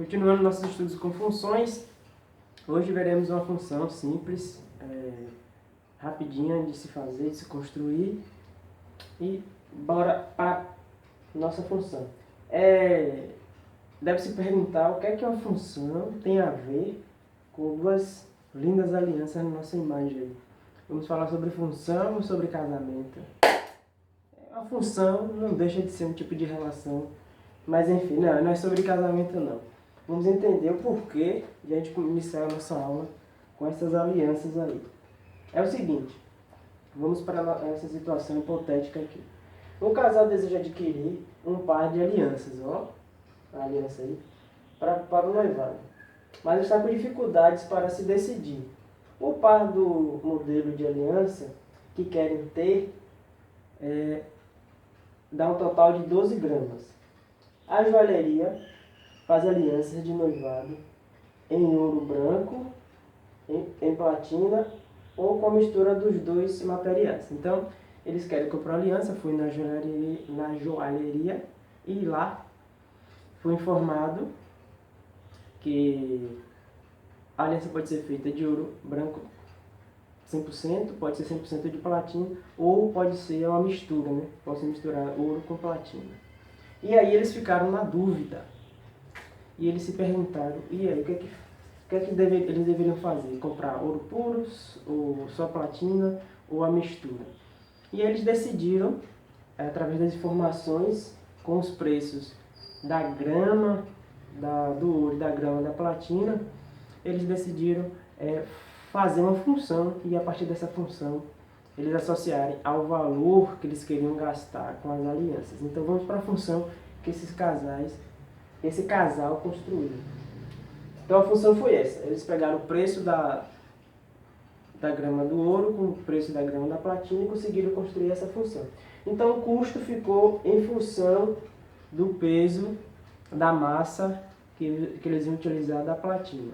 Continuando nossos estudos com funções, hoje veremos uma função simples, rapidinha de se fazer, de se construir, e bora para nossa função. Deve-se perguntar o que é que uma função tem a ver com duas lindas alianças na nossa imagem aí. Vamos falar sobre função ou sobre casamento. A função não deixa de ser um tipo de relação, mas enfim, não é sobre casamento não. Vamos entender o porquê de a gente iniciar a nossa aula com essas alianças aí. É o seguinte, vamos para essa situação hipotética aqui. Um casal deseja adquirir um par de alianças, a aliança aí, para o noivado, mas está com dificuldades para se decidir. O par do modelo de aliança que querem ter dá um total de 12 gramas. A joalheria faz alianças de noivado em ouro branco, em platina ou com a mistura dos dois materiais. Então, eles querem comprar aliança, fui na joalheria e lá fui informado que a aliança pode ser feita de ouro branco 100%, pode ser 100% de platina, ou pode ser uma mistura, né? Pode misturar ouro com platina. E aí eles ficaram na dúvida. E eles se perguntaram, e aí, o que é que eles deveriam fazer? Comprar ouro puro, ou só platina, ou a mistura? E eles decidiram, através das informações, com os preços da grama, do ouro e da grama da platina, eles decidiram fazer uma função e a partir dessa função eles associarem ao valor que eles queriam gastar com as alianças. Então vamos para a função que esse casal construiu. Então a função foi essa, eles pegaram o preço da grama do ouro com o preço da grama da platina e conseguiram construir essa função. Então o custo ficou em função do peso da massa que eles iam utilizar da platina.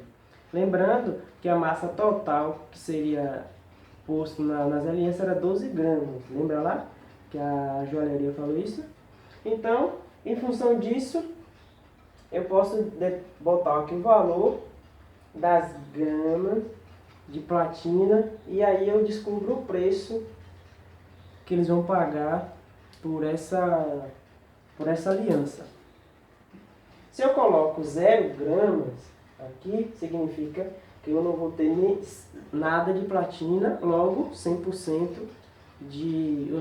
Lembrando que a massa total que seria posto nas alianças era 12 gramas. Lembra lá que a joalheria falou isso? Então, em função disso, eu posso botar aqui o valor das gramas de platina e aí eu descubro o preço que eles vão pagar por essa aliança. Se eu coloco 0 gramas aqui, significa que eu não vou ter nada de platina, logo 100%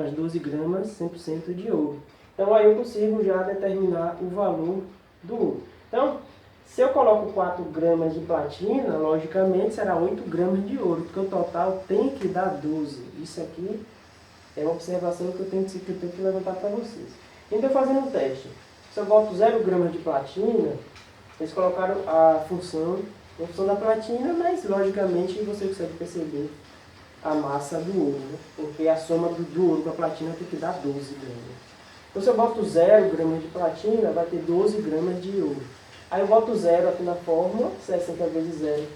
as 12 gramas, 100% de ouro. Então aí eu consigo já determinar o valor do ouro. Então, se eu coloco 4 gramas de platina, logicamente será 8 gramas de ouro, porque o total tem que dar 12. Isso aqui é uma observação que eu tenho que levantar para vocês. Então, fazendo um teste, se eu boto 0 gramas de platina, eles colocaram a função da platina, mas logicamente você consegue perceber a massa do ouro, né? Porque a soma do ouro com a platina tem que dar 12 gramas. Então se eu boto 0 gramas de platina, vai ter 12 gramas de ouro. Aí eu boto 0 aqui na fórmula, 60 vezes 0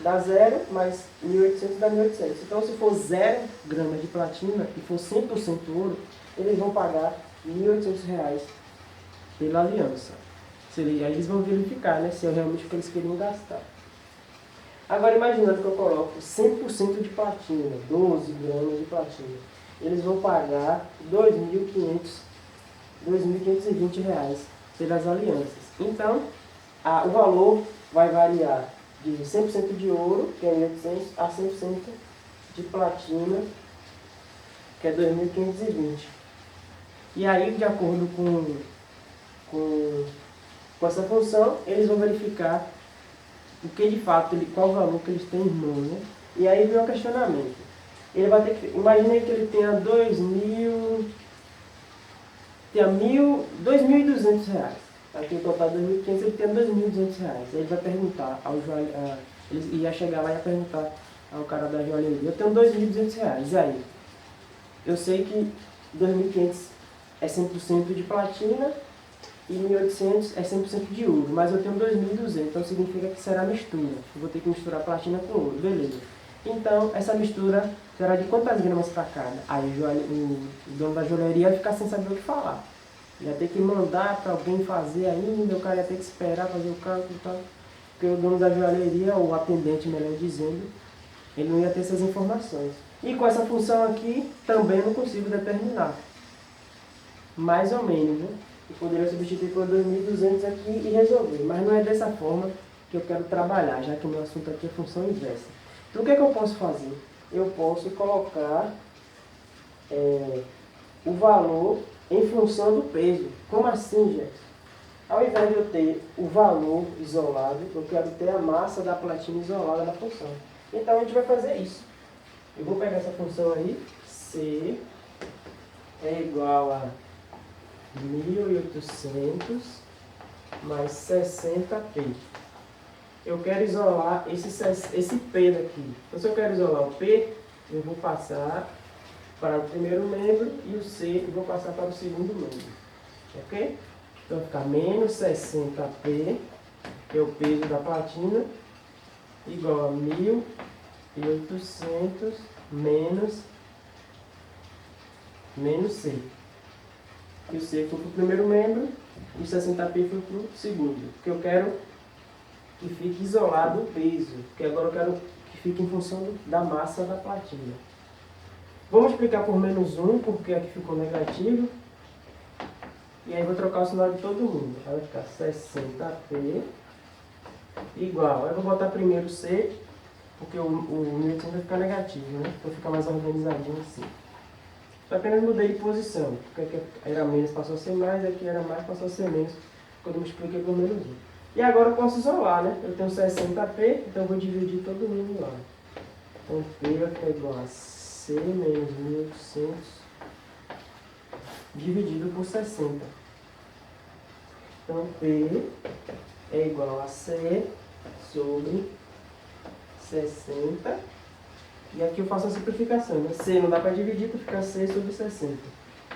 dá 0, mais 1.800 dá 1.800. Então se for 0 gramas de platina e for 100% ouro, eles vão pagar R$1.800 pela aliança. Aí eles vão verificar, né, se é realmente o que eles queriam gastar. Agora imaginando que eu coloco 100% de platina, 12 gramas de platina, eles vão pagar R$2.520 pelas alianças. Então, o valor vai variar de 100% de ouro, que é 1.800, a 100% de platina, que é 2.520. E aí, de acordo com essa função, eles vão verificar o que de fato, qual o valor que eles têm em mão, né? E aí vem o questionamento. Ele vai ter que, imagine que ele tenha R$2.200. Aqui o total de 2.500, ele tem R$2.200. Aí ele vai perguntar ele ia chegar lá e ia perguntar ao cara da joalheria, eu tenho R$2.200, e aí? Eu sei que 2.500 é 100% de platina e 1.800 é 100% de ouro, mas eu tenho 2.200, então significa que será mistura. Eu vou ter que misturar platina com ouro, beleza. Então, essa mistura será de quantas gramas para cada? Aí o dono da joalheria vai ficar sem saber o que falar. ia ter que mandar para alguém fazer ainda, o cara ia ter que esperar fazer o cálculo e tal. Porque o dono da joalheria, ou o atendente, melhor dizendo, ele não ia ter essas informações. E com essa função aqui, também eu não consigo determinar. Mais ou menos, né? Eu poderia substituir por 2.200 aqui e resolver. Mas não é dessa forma que eu quero trabalhar, já que o meu assunto aqui é função inversa. Então o que é que eu posso fazer? Eu posso colocar o valor em função do peso. Como assim, gente? Ao invés de eu ter o valor isolado, eu quero ter a massa da platina isolada na função. Então a gente vai fazer isso. Eu vou pegar essa função aí, C é igual a 1.800 mais 60P. Eu quero isolar esse P daqui. Então se eu quero isolar o P, eu vou passar para o primeiro membro e o C eu vou passar para o segundo membro. Ok? Então vai ficar menos 60P, que é o peso da platina, igual a 1.800 menos C. E o C foi para o primeiro membro e o 60P foi para o segundo. Porque eu quero que fique isolado o peso, porque agora eu quero que fique em função da massa da platina. Vou multiplicar por menos 1, porque aqui ficou negativo. E aí vou trocar o sinal de todo mundo. Aí vai ficar 60P igual. Aí eu vou botar primeiro C, porque o 1.800 vai ficar negativo, né? Então fica mais organizadinho assim. Só apenas mudei de posição. Porque aqui era menos, passou a ser mais, aqui era mais, passou a ser menos. Quando eu multipliquei por menos 1. E agora eu posso isolar, né? Eu tenho 60P, então eu vou dividir todo mundo lá. Então P vai ficar igual a C menos 1.800 dividido por 60. Então P é igual a C sobre 60. E aqui eu faço a simplificação, né? C não dá para dividir, para ficar C sobre 60.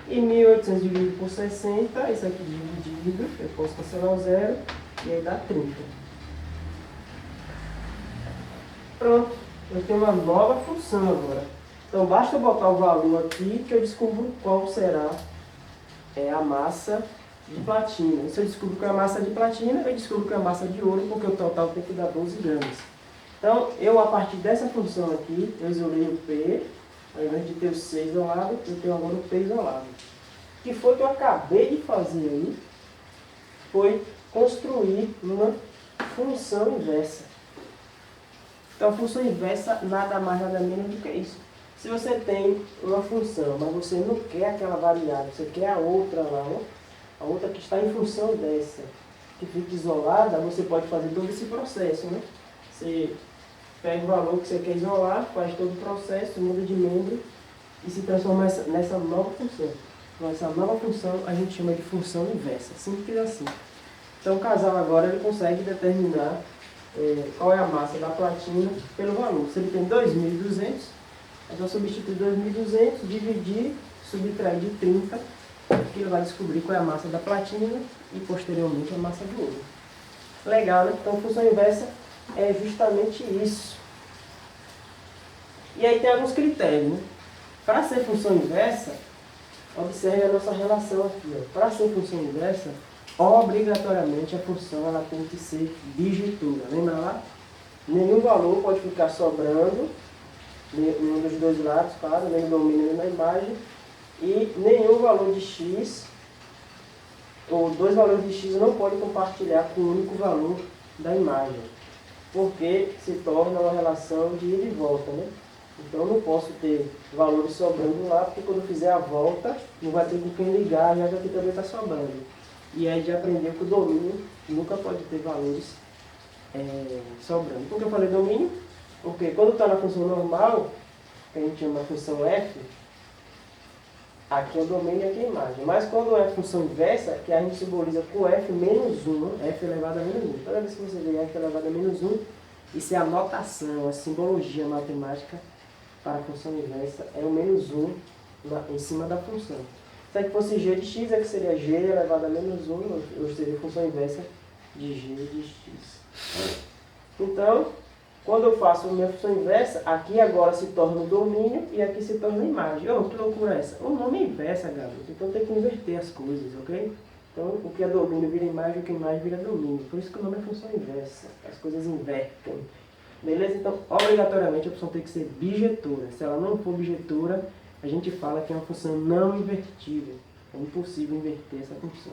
E 1.800 dividido por 60, isso aqui dividido, eu posso cancelar o zero, e aí dá 30. Pronto, eu tenho uma nova função agora. Então basta eu botar o valor aqui que eu descubro qual será a massa de platina. E se eu descubro qual é a massa de platina, eu descubro qual é a massa de ouro, porque o total tem que dar 12 gramas. Então, eu a partir dessa função aqui, eu isolei o P, ao invés de ter o C isolado, eu tenho agora o P isolado. O que foi que eu acabei de fazer aí? Foi construir uma função inversa. Então, a função inversa nada mais, nada menos do que isso. Se você tem uma função, mas você não quer aquela variável, você quer a outra lá, né? A outra que está em função dessa, que fica isolada, você pode fazer todo esse processo, né? Você pega o valor que você quer isolar, faz todo o processo, muda de membro e se transforma nessa nova função. Então, essa nova função a gente chama de função inversa, simples assim. Então, o casal agora ele consegue determinar qual é a massa da platina pelo valor. Se ele tem 2.200, então substituir 2.200, dividir, subtrair de 30, que ele vai descobrir qual é a massa da platina e posteriormente a massa do ouro. Legal, né? Então, função inversa é justamente isso. E aí tem alguns critérios, né? Para ser função inversa, observe a nossa relação aqui. Para ser função inversa, obrigatoriamente a função ela tem que ser bijetura. Lembra lá? Nenhum valor pode ficar sobrando, nenhum dos dois lados, claro, nem no domínio nem na imagem, e nenhum valor de x, ou dois valores de x não podem compartilhar com o único valor da imagem, porque se torna uma relação de ida e volta, né? Então eu não posso ter valores sobrando lá, porque quando eu fizer a volta, não vai ter com quem ligar, já que aqui também está sobrando. E aí de aprender que o domínio nunca pode ter valores sobrando. Por que eu falei domínio? Porque quando está na função normal, que a gente chama de função f, aqui é o domínio e aqui é a imagem. Mas quando é função inversa, que a gente simboliza com f menos 1, f elevado a menos 1. Toda vez que você vê f elevado a menos 1, isso é a notação, a simbologia matemática para a função inversa, é o menos 1 em cima da função. Se aqui fosse g de x, é que seria g elevado a menos 1, ou seria a função inversa de g de x. Então, quando eu faço a minha função inversa, aqui agora se torna o domínio e aqui se torna a imagem. Oh, que loucura é essa? O nome é inversa, garoto. Então tem que inverter as coisas, ok? Então, o que é domínio vira imagem, o que é imagem vira domínio. Por isso que o nome é função inversa. As coisas invertem. Beleza? Então, obrigatoriamente a função tem que ser bijetura. Se ela não for bijetura, a gente fala que é uma função não invertível. É impossível inverter essa função.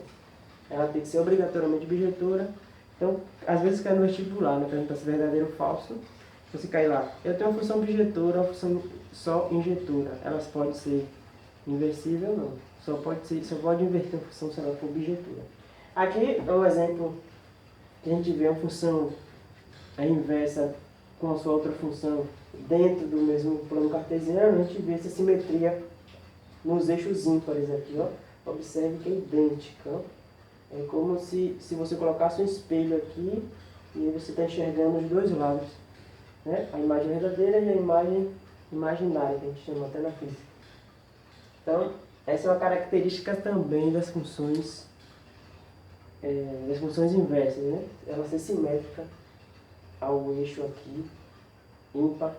Ela tem que ser obrigatoriamente bijetura. Então, às vezes cai no vestibular, né? Pergunta se é verdadeiro ou falso. Você cai lá. Eu tenho uma função bijetura, uma função só injetura. Elas podem ser inversível ou não. Só pode inverter a função se ela for bijetura. Aqui é um exemplo que a gente vê uma função inversa com a sua outra função dentro do mesmo plano cartesiano. A gente vê essa simetria nos eixos ímpares aqui, ó. Observe que é idêntica, ó. É como se você colocasse um espelho aqui e você está enxergando os dois lados, né? A imagem verdadeira e a imagem imaginária, que a gente chama até na física. Então, essa é uma característica também das funções inversas, né? Ela ser simétrica ao eixo aqui ímpar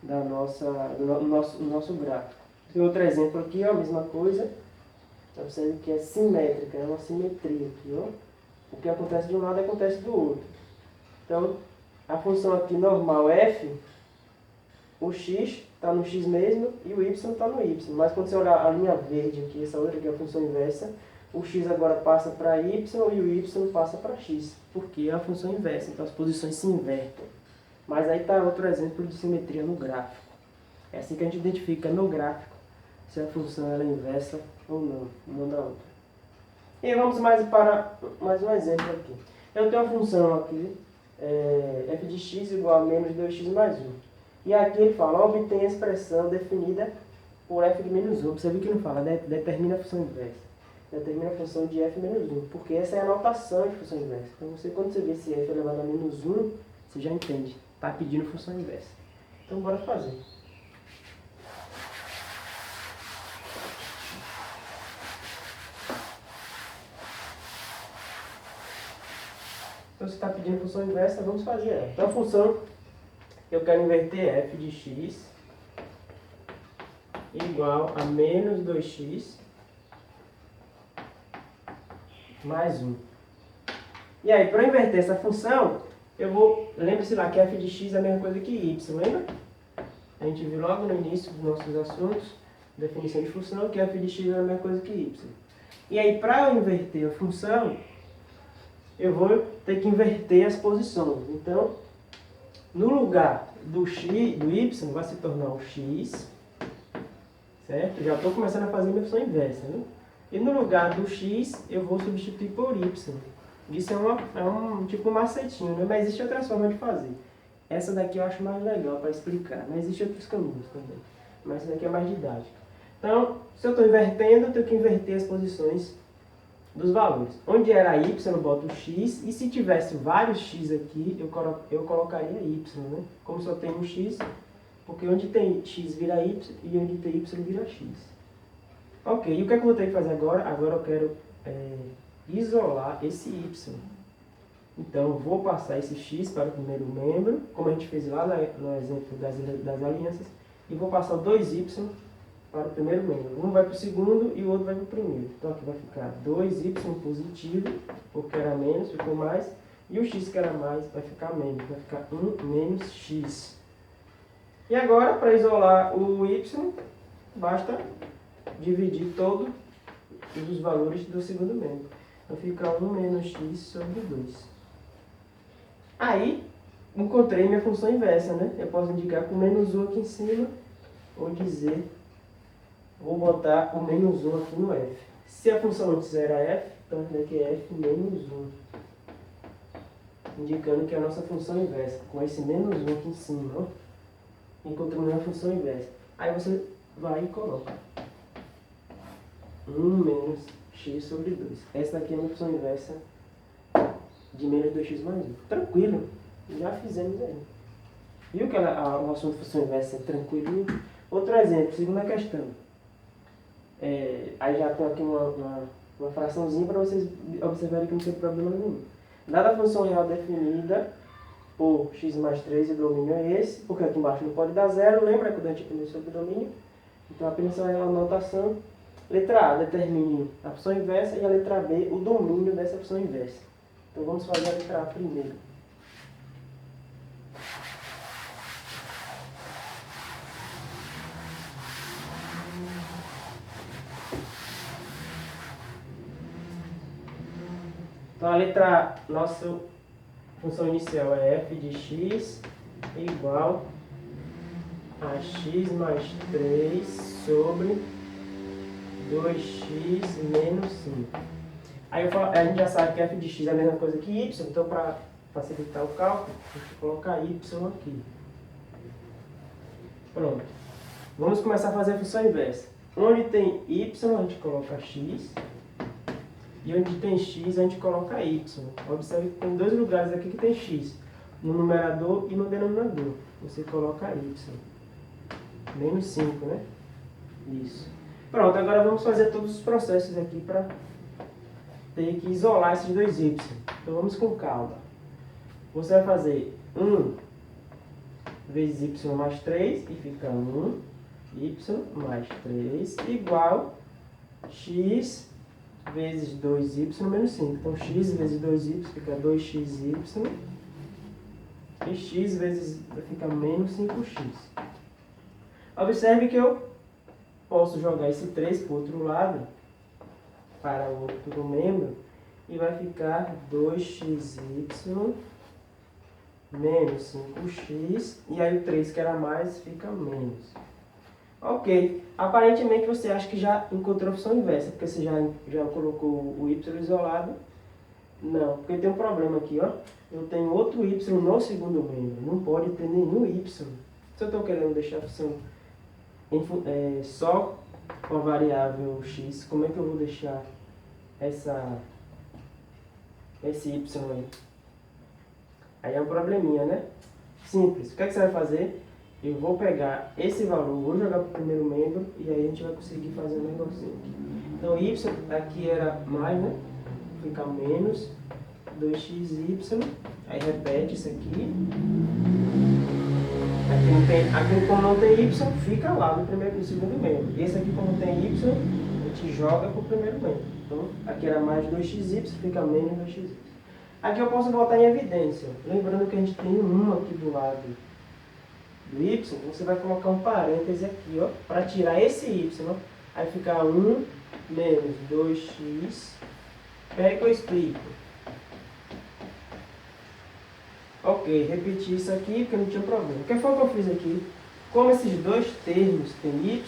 do nosso gráfico. Tem outro exemplo aqui, ó, a mesma coisa. Observe que é simétrica, é uma simetria aqui, ó. O que acontece de um lado acontece do outro. Então, a função aqui normal f, o x está no x mesmo e o y está no y. Mas quando você olhar a linha verde aqui, essa outra aqui é a função inversa, o x agora passa para y e o y passa para x, porque é a função inversa, então as posições se invertem. Mas aí está outro exemplo de simetria no gráfico. É assim que a gente identifica no gráfico se a função ela é inversa ou não, uma da outra. E vamos para mais um exemplo aqui. Eu tenho uma função aqui, f de x igual a menos 2x mais 1. E aqui ele fala, obtém a expressão definida por f de menos 1. Observe que não fala, determina a função inversa. Determina a função de f menos 1, porque essa é a notação de função inversa. Então, quando você vê esse f elevado a menos 1, você já entende. Está pedindo função inversa. Então, bora fazer. Então, se está pedindo função inversa, vamos fazer ela. Então, a função que eu quero inverter é f de x igual a menos 2x mais 1. E aí, para inverter essa função, lembre-se lá que f de x é a mesma coisa que y, lembra? A gente viu logo no início dos nossos assuntos, definição de função, que f de x é a mesma coisa que y. E aí, para eu inverter a função, eu vou ter que inverter as posições. Então, no lugar do y vai se tornar o x, certo? Já estou começando a fazer minha função inversa, né? E no lugar do x, eu vou substituir por y. Isso é um tipo macetinho, né? Mas existe outras formas de fazer. Essa daqui eu acho mais legal para explicar, mas existem outros caminhos também. Mas essa daqui é mais didática. Então, se eu estou invertendo, eu tenho que inverter as posições dos valores. Onde era y, eu boto x, e se tivesse vários x aqui, eu colocaria y, né? Como só tem um x, porque onde tem x vira y e onde tem y vira x. Ok, e o que é que eu vou ter que fazer agora? Agora eu quero isolar esse y. Então, eu vou passar esse x para o primeiro membro, como a gente fez lá no exemplo das alianças, e vou passar o 2y para o primeiro membro. Um vai para o segundo e o outro vai para o primeiro. Então, aqui vai ficar 2y positivo, porque era menos, ficou mais, e o x que era mais vai ficar menos, vai ficar 1 menos x. E agora, para isolar o y, basta dividir todos os valores do segundo membro. Então, fica 1 menos x sobre 2. Aí, encontrei minha função inversa, né? Eu posso indicar com menos 1 aqui em cima, ou dizer, vou botar o menos 1 aqui no f. Se a função antes era f, então aqui é f menos 1. Indicando que é a nossa função inversa, com esse menos 1 aqui em cima, ó. Encontramos a função inversa. Aí você vai e coloca 1 menos x sobre 2. Essa daqui é a minha função inversa de menos 2x mais 1. Tranquilo, já fizemos aí. Viu que o assunto de função inversa é tranquilinho? Outro exemplo, segunda questão. Aí já tem aqui uma fraçãozinha para vocês observarem que não tem problema nenhum. Dada a função real definida por x mais 3 e o domínio é esse, porque aqui embaixo não pode dar zero, lembra que a gente aprendeu sobre o domínio? Então apenas é uma notação. Letra A, determine a função inversa, e a letra B, o domínio dessa função inversa. Então vamos fazer a letra A primeiro. Então a letra A, nossa função inicial é f de x igual a x mais 3 sobre 2x menos 5. Aí a gente já sabe que f de x é a mesma coisa que y, então para facilitar o cálculo, a gente coloca y aqui. Pronto. Vamos começar a fazer a função inversa. Onde tem y, a gente coloca x. E onde tem x, a gente coloca y. Observe que tem dois lugares aqui que tem x. No numerador e no denominador. Você coloca y. Menos 5, né? Isso. Pronto, agora vamos fazer todos os processos aqui para ter que isolar esses dois y. Então vamos com calma. Você vai fazer 1 vezes y mais 3 e fica 1 y mais 3 igual x vezes 2y menos 5. Então x vezes 2y fica 2xy e x vezes fica menos 5x. Observe que eu posso jogar esse 3 para o outro lado, para o outro membro, e vai ficar 2xy menos 5x, e aí o 3 que era mais fica menos. Ok, aparentemente você acha que já encontrou a função inversa, porque você já colocou o y isolado. Não, porque tem um problema aqui, ó. Eu tenho outro y no segundo membro, não pode ter nenhum y. Se eu estou querendo deixar a função só com a variável x, como é que eu vou deixar esse y aí? Aí é um probleminha, né? Simples. O que é que você vai fazer? Eu vou pegar esse valor, vou jogar para o primeiro membro e aí a gente vai conseguir fazer um negocinho aqui. Então, y aqui era mais, né? Fica menos 2xy. Aí repete isso aqui. Aqui como não tem y, fica lá no segundo membro. Esse aqui como tem y, a gente joga para o primeiro membro. Então, aqui era mais 2xy, fica menos 2xy. Aqui eu posso botar em evidência. Lembrando que a gente tem um 1 aqui do lado do y, você vai colocar um parêntese aqui, ó, para tirar esse y. Aí fica 1 menos 2x. Espera que eu explico. Ok, repetir isso aqui porque não tinha problema. O que foi que eu fiz aqui? Como esses dois termos têm y,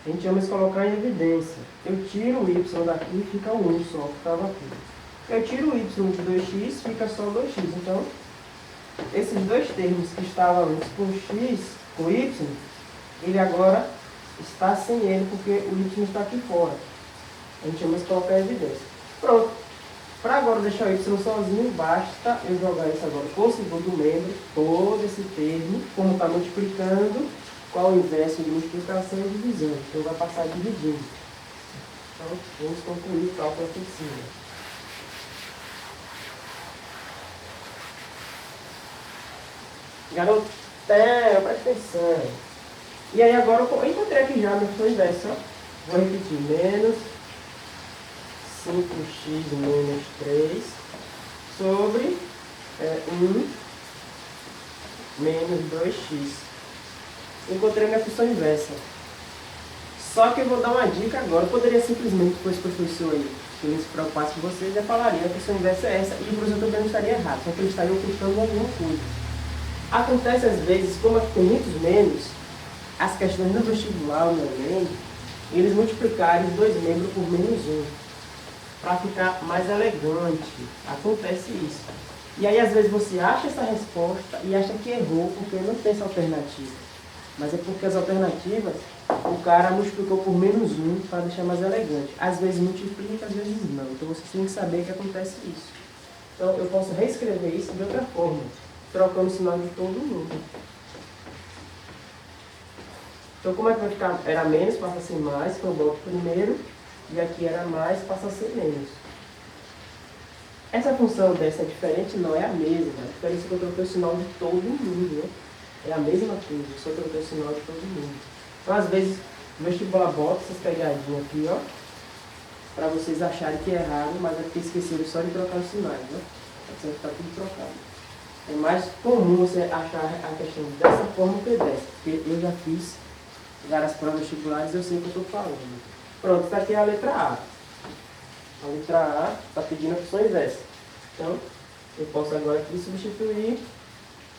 a gente ama colocar em evidência. Eu tiro o y daqui e fica o 1 só, que estava aqui. Eu tiro o y de 2x, fica só 2x. Então, esses dois termos que estavam antes com x, com y, ele agora está sem ele, porque o y está aqui fora. A gente ama colocar em evidência. Pronto. Para agora deixar o y sozinho, basta eu jogar isso agora com o segundo membro, todo esse termo, como está multiplicando, qual o inverso de multiplicação e divisão. Então vai passar dividindo. Então vamos concluir o cálculo aqui em cima. Garoto, presta atenção. E aí agora eu encontrei aqui já a minha função inversa. Vou repetir, menos 5x menos 3 sobre 1 menos 2x. Encontrei minha função inversa. Só que eu vou dar uma dica agora. Eu poderia simplesmente, depois o professor aí, se ele se preocupasse com vocês, já falaria a função inversa é essa. E o professor também não estaria errado, só que ele estaria ocultando alguma coisa. Acontece às vezes, como tem muitos menos, as questões no vestibular, no Enem, eles multiplicarem os dois membros por menos 1. Para ficar mais elegante. Acontece isso. E aí, às vezes, você acha essa resposta e acha que errou porque não tem essa alternativa. Mas é porque as alternativas, o cara multiplicou por menos 1 para deixar mais elegante. Às vezes multiplica, às vezes não. Então, você tem que saber que acontece isso. Então, eu posso reescrever isso de outra forma, trocando o sinal de todo mundo. Então, como é que vai ficar? Era menos, passa a ser mais, então eu boto primeiro. E aqui era mais, passa a ser menos. Essa função dessa é diferente? Não, é a mesma. A diferença é que eu troquei o sinal de todo mundo, né? É a mesma coisa, só troquei o sinal de todo mundo. Então, às vezes, O vestibular bota essas pegadinhas aqui, ó, para vocês acharem que é errado, mas é porque esqueceram só de trocar os sinais, né? Então está tudo trocado. É mais comum você achar a questão dessa forma que dessa, porque eu já fiz várias provas vestibulares e eu sei o que eu estou falando. Pronto, está aqui a letra A. A letra A está pedindo a função inversa. Então, eu posso agora aqui substituir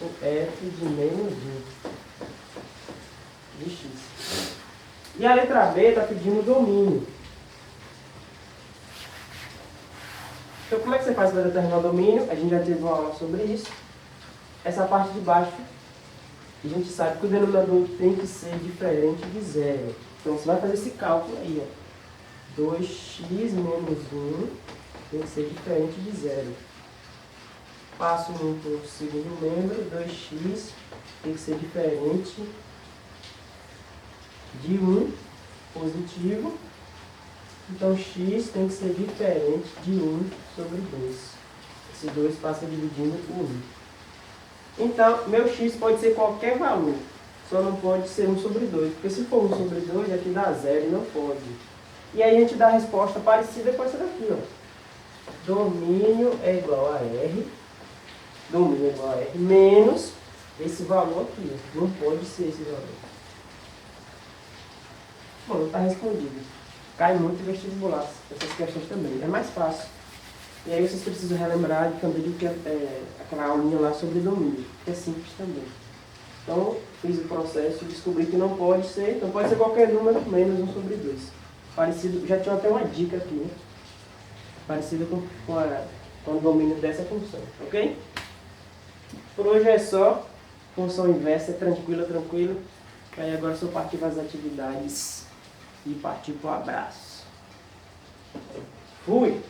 o f de menos 1 de x. E a letra B está pedindo o domínio. Então, como é que você faz para determinar o domínio? A gente já teve uma aula sobre isso. Essa parte de baixo, a gente sabe que o denominador tem que ser diferente de zero. Então, você vai fazer esse cálculo aí, ó. 2x menos 1 tem que ser diferente de zero. Passo 1 para o segundo membro, 2x tem que ser diferente de 1 positivo. Então, x tem que ser diferente de 1 sobre 2. Esse 2 passa dividindo por 1. Então, meu x pode ser qualquer valor, só não pode ser 1 sobre 2, porque se for 1 sobre 2, aqui dá 0 e não pode. E aí a gente dá a resposta parecida com essa daqui, ó. Domínio é igual a R, domínio é igual a R, menos esse valor aqui, ó. Não pode ser esse valor. Bom, está respondido. Cai muito em vestibular, essas questões também. É mais fácil. E aí vocês precisam relembrar de também do que aquela aulinha lá sobre domínio, que é simples também. Então, fiz o processo, descobri que não pode ser, então pode ser qualquer número menos 1 sobre 2. Parecido, já tinha até uma dica aqui, né? Parecido com o domínio dessa função, ok? Por hoje é só. Função inversa é tranquilo. Aí agora só partir para as atividades e partir para o abraço. Fui!